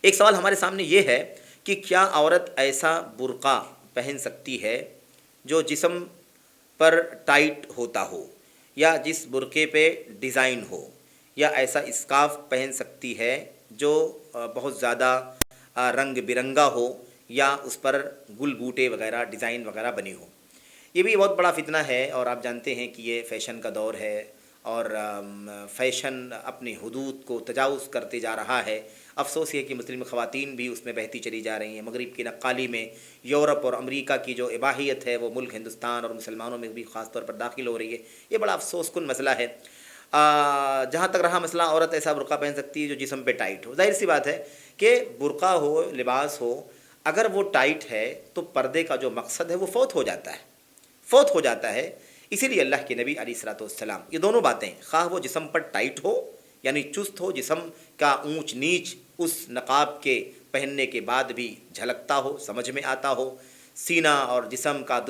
ایک سوال ہمارے سامنے یہ ہے کہ کیا عورت ایسا برقع پہن سکتی ہے جو جسم پر ٹائٹ ہوتا ہو، یا جس برقعے پہ ڈیزائن ہو، یا ایسا اسکارف پہن سکتی ہے جو بہت زیادہ رنگ برنگا ہو، یا اس پر گل بوٹے وغیرہ ڈیزائن وغیرہ بنے ہو؟ یہ بھی بہت بڑا فتنہ ہے، اور آپ جانتے ہیں کہ یہ فیشن کا دور ہے، اور فیشن اپنی حدود کو تجاوز کرتے جا رہا ہے۔ افسوس یہ کہ مسلم خواتین بھی اس میں بہتی چلی جا رہی ہیں۔ مغرب کی نقالی میں یورپ اور امریکہ کی جو اباحیت ہے وہ ملک ہندوستان اور مسلمانوں میں بھی خاص طور پر داخل ہو رہی ہے۔ یہ بڑا افسوس کن مسئلہ ہے۔ جہاں تک رہا مسئلہ عورت ایسا برقع پہن سکتی ہے جو جسم پہ ٹائٹ ہو، ظاہر سی بات ہے کہ برقع ہو، لباس ہو، اگر وہ ٹائٹ ہے تو پردے کا جو مقصد ہے وہ فوت ہو جاتا ہے۔ اسی لیے اللہ کے نبی علیہ الصلوۃ والسلام یہ دونوں باتیں، خواہ وہ جسم پر ٹائٹ ہو یعنی چست ہو، جسم کا اونچ نیچ اس نقاب کے پہننے کے بعد بھی جھلکتا ہو، سمجھ میں آتا ہو، سینہ اور جسم کا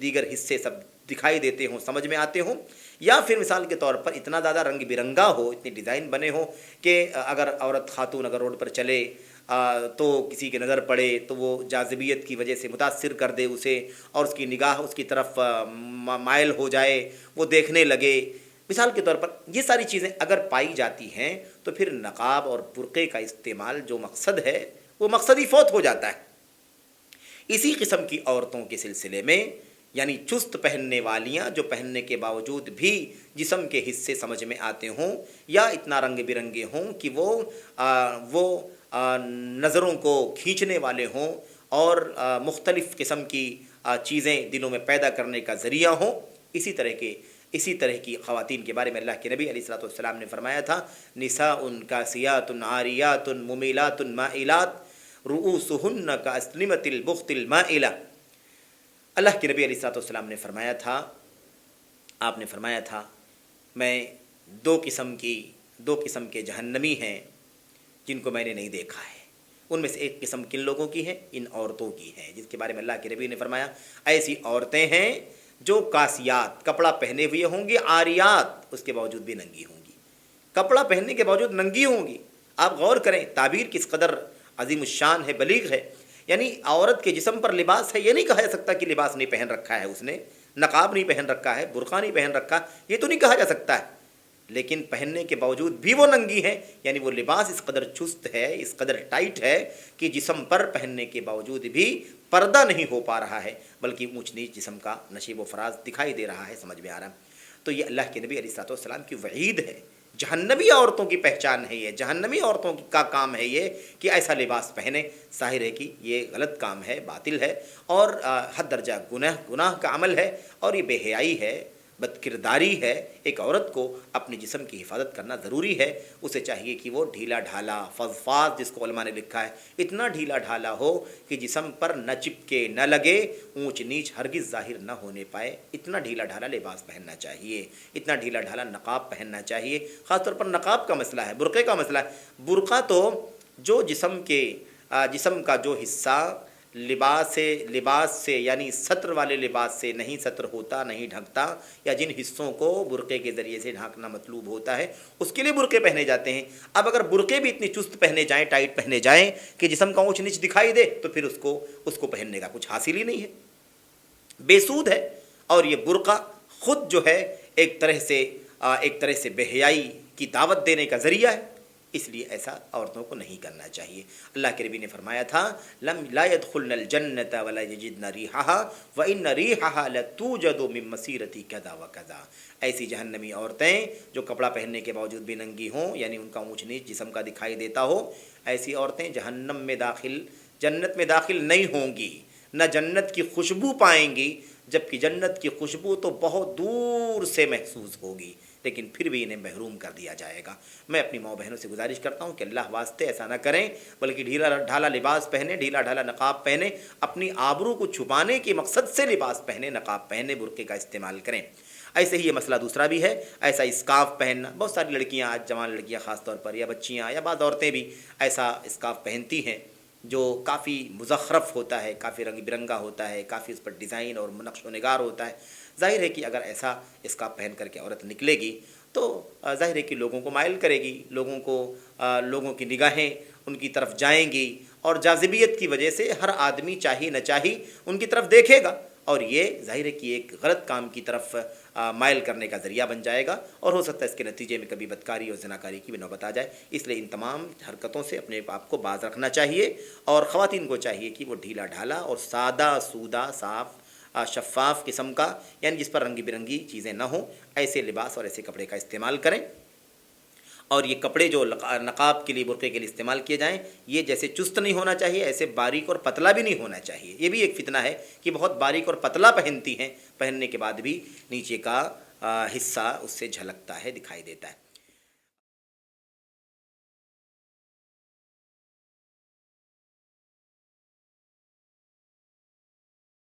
دیگر حصے سب دکھائی دیتے ہوں، سمجھ میں آتے ہوں، یا پھر مثال کے طور پر اتنا زیادہ رنگ برنگا ہو، اتنے ڈیزائن بنے ہوں کہ اگر عورت خاتون اگر روڈ پر چلے تو کسی کے نظر پڑے تو وہ جاذبیت کی وجہ سے متاثر کر دے اسے، اور اس کی نگاہ اس کی طرف مائل ہو جائے، وہ دیکھنے لگے۔ مثال کے طور پر یہ ساری چیزیں اگر پائی جاتی ہیں تو پھر نقاب اور برقعے کا استعمال جو مقصد ہے وہ مقصد ہی فوت ہو جاتا ہے۔ اسی قسم کی عورتوں کے سلسلے میں، یعنی چست پہننے والیاں جو پہننے کے باوجود بھی جسم کے حصے سمجھ میں آتے ہوں، یا اتنا رنگ برنگے ہوں کہ وہ نظروں کو کھینچنے والے ہوں اور مختلف قسم کی چیزیں دلوں میں پیدا کرنے کا ذریعہ ہوں، اسی طرح کی خواتین کے بارے میں اللہ کے نبی علیہ الصلوۃ والسلام نے فرمایا تھا: نساء کاسیات عاریات ممیلات مائلات رؤوسہن کاسنمۃ البخت المائلہ۔ اللہ کے نبی علیہ الصلوۃ والسلام نے فرمایا تھا، آپ نے فرمایا تھا، میں دو قسم کے جہنمی ہیں جن کو میں نے نہیں دیکھا ہے۔ ان میں سے ایک قسم کن لوگوں کی ہے؟ ان عورتوں کی ہے، جس کے بارے میں اللہ کے نبی نے فرمایا ایسی عورتیں ہیں جو کاسیات کپڑا پہنے ہوئے ہوں گی، عاریات اس کے باوجود بھی ننگی ہوں گی، کپڑا پہننے کے باوجود ننگی ہوں گی۔ آپ غور کریں تعبیر کس قدر عظیم الشان ہے، بلیغ ہے۔ یعنی عورت کے جسم پر لباس ہے، یہ نہیں کہا جا سکتا کہ لباس نہیں پہن رکھا ہے اس نے، نقاب نہیں پہن رکھا ہے، برقع نہیں پہن رکھا، یہ تو نہیں کہا جا سکتا ہے، لیکن پہننے کے باوجود بھی وہ ننگی ہیں۔ یعنی وہ لباس اس قدر چست ہے، اس قدر ٹائٹ ہے کہ جسم پر پہننے کے باوجود بھی پردہ نہیں ہو پا رہا ہے، بلکہ اونچ نیچ جسم کا نشیب و فراز دکھائی دے رہا ہے، سمجھ میں آ رہا ہے۔ تو یہ اللہ کے نبی علیہ الصلوۃ والسلام کی وعید ہے، جہنمی عورتوں کی پہچان ہے یہ، جہنمی عورتوں کا کام ہے یہ کہ ایسا لباس پہنے۔ ظاہر ہے کہ یہ غلط کام ہے، باطل ہے، اور حد درجہ گناہ کا عمل ہے، اور یہ بے حیائی ہے، بد کرداری ہے۔ ایک عورت کو اپنے جسم کی حفاظت کرنا ضروری ہے، اسے چاہیے کہ وہ ڈھیلا ڈھالا فضفاض، جس کو علماء نے لکھا ہے، اتنا ڈھیلا ڈھالا ہو کہ جسم پر نہ چپکے، نہ لگے، اونچ نیچ ہرگز ظاہر نہ ہونے پائے، اتنا ڈھیلا ڈھالا لباس پہننا چاہیے، اتنا ڈھیلا ڈھالا نقاب پہننا چاہیے۔ خاص طور پر نقاب کا مسئلہ ہے، برقعے کا مسئلہ ہے۔ برقع تو جو جسم کا جو حصہ لباس سے یعنی سطر والے لباس سے نہیں سطر ہوتا، نہیں ڈھکتا، یا جن حصوں کو برقعے کے ذریعے سے ڈھانکنا مطلوب ہوتا ہے، اس کے لیے برقعے پہنے جاتے ہیں۔ اب اگر برقعے بھی اتنی چست پہنے جائیں، ٹائٹ پہنے جائیں کہ جسم کا اونچ نیچ دکھائی دے، تو پھر اس کو پہننے کا کچھ حاصل ہی نہیں ہے، بے سود ہے۔ اور یہ برقع خود جو ہے ایک طرح سے بے حیائی کی دعوت دینے کا ذریعہ ہے، اس لیے ایسا عورتوں کو نہیں کرنا چاہیے۔ اللہ کے نبی نے فرمایا تھا: لا يدخلن الجنۃ ولا یجدن ریحها وان ریحها لتوجد من مسیرۃ کذا وکذا۔ ایسی جہنمی عورتیں جو کپڑا پہننے کے باوجود بھی ننگی ہوں، یعنی ان کا اونچ نیچ جسم کا دکھائی دیتا ہو، ایسی عورتیں جنت میں داخل نہیں ہوں گی، نہ جنت کی خوشبو پائیں گی، جبکہ جنت کی خوشبو تو بہت دور سے محسوس ہوگی، لیکن پھر بھی انہیں محروم کر دیا جائے گا۔ میں اپنی ماؤں بہنوں سے گزارش کرتا ہوں کہ اللہ واسطے ایسا نہ کریں، بلکہ ڈھیلا ڈھالا لباس پہنے، ڈھیلا ڈھالا نقاب پہنے، اپنی آبرو کو چھپانے کے مقصد سے لباس پہنے، نقاب پہنے، برقعے کا استعمال کریں۔ ایسے ہی یہ مسئلہ دوسرا بھی ہے، ایسا اسکارف پہننا۔ بہت ساری لڑکیاں، آج جوان لڑکیاں خاص طور پر، یا بچیاں، یا بعض عورتیں بھی ایسا اسکارف پہنتی ہیں جو کافی مزخرف ہوتا ہے، کافی رنگ برنگا ہوتا ہے، کافی اس پر ڈیزائن اور نقش و نگار ہوتا ہے۔ ظاہر ہے کہ اگر ایسا اسکارف پہن کر کے عورت نکلے گی تو ظاہر ہے کہ لوگوں کو مائل کرے گی، لوگوں کی نگاہیں ان کی طرف جائیں گی اور جاذبیت کی وجہ سے ہر آدمی چاہی نہ چاہی ان کی طرف دیکھے گا، اور یہ ظاہر ہے کہ ایک غلط کام کی طرف مائل کرنے کا ذریعہ بن جائے گا، اور ہو سکتا ہے اس کے نتیجے میں کبھی بدکاری اور زناکاری کی بھی نوبت آ جائے۔ اس لیے ان تمام حرکتوں سے اپنے آپ کو باز رکھنا چاہیے، اور خواتین کو چاہیے کہ وہ ڈھیلا ڈھالا اور سادہ سودہ صاف شفاف قسم کا، یعنی جس پر رنگی برنگی چیزیں نہ ہوں، ایسے لباس اور ایسے کپڑے کا استعمال کریں۔ اور یہ کپڑے جو نقاب کے لیے، برقعے کے لیے استعمال کیے جائیں، یہ جیسے چست نہیں ہونا چاہیے، ایسے باریک اور پتلا بھی نہیں ہونا چاہیے۔ یہ بھی ایک فتنہ ہے کہ بہت باریک اور پتلا پہنتی ہیں، پہننے کے بعد بھی نیچے کا حصہ اس سے جھلکتا ہے، دکھائی دیتا ہے۔